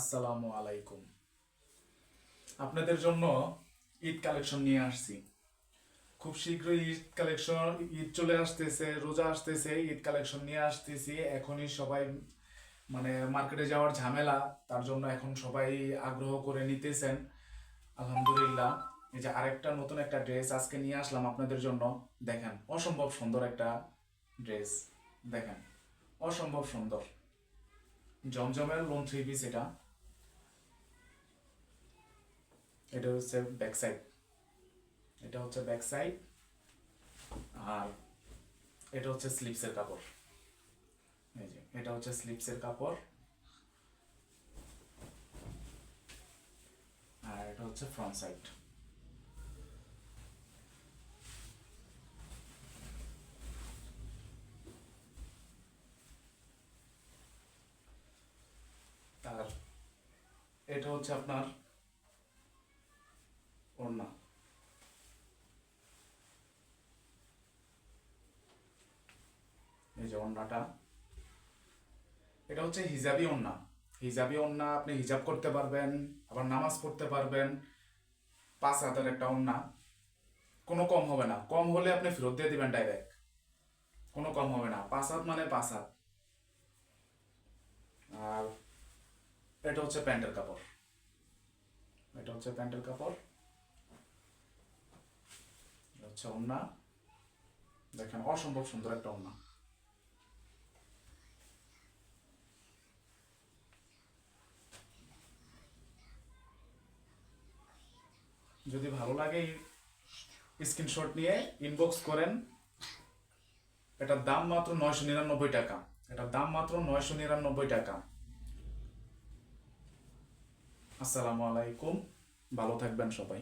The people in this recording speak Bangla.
আসসালামু আলাইকুম। আপনাদের জন্য ঈদ কালেকশন নিয়ে আসছি। খুব শীঘ্রই ঈদ কালেকশন, ঈদ চলে আসতেছে, রোজা আসতেছে, ঈদ কালেকশন নিয়ে আসতেছি। এখনই সবাই মানে মার্কেটে যাওয়ার ঝামেলা, তার জন্য এখন সবাই আগ্রহ করে নিতেছেন। আলহামদুলিল্লাহ, এই যে আরেকটা নতুন একটা ড্রেস আজকে নিয়ে আসলাম আপনাদের জন্য। দেখেন, অসম্ভব সুন্দর একটা ড্রেস। দেখেন, অসম্ভব সুন্দর জমজমের লোন থ্রি পিস। এটা এটা হচ্ছে ব্যাক সাইড, এটা হচ্ছে ব্যাক সাইড। আর এটা হচ্ছে স্লিপসের কাপড়। এই যে এটা হচ্ছে স্লিপসের কাপড়, আর এটা হচ্ছে ফ্রন্ট সাইড। আর এটা হচ্ছে আপনার ওড়না। এই যে ওড়নাটা, এটা হচ্ছে হিজাবি ওড়না। হিজাবি ওড়না, আপনি হিজাব করতে পারবেন, আবার নামাজ পড়তে পারবেন। 5 হাতের একটা ওড়না, কোনো কম হবে না। কম হলে আপনি ফেরত দিয়ে দিবেন ডাইরেক্ট, কোনো কম হবে না। 5 হাত মানে 5 হাত। আর এটা হচ্ছে প্যান্টের কাপড়, এটা হচ্ছে প্যান্টের কাপড়, এটা হচ্ছে ওড়না। দেখেন, অসম্ভব সুন্দর একটা ওড়না। যদি ভালো লাগে স্ক্রিনশট নিয়ে ইনবক্স করেন। এটার দাম মাত্র 999 টাকা। এটার দাম মাত্র 999 টাকা। আসসালামু আলাইকুম, ভালো থাকবেন সবাই।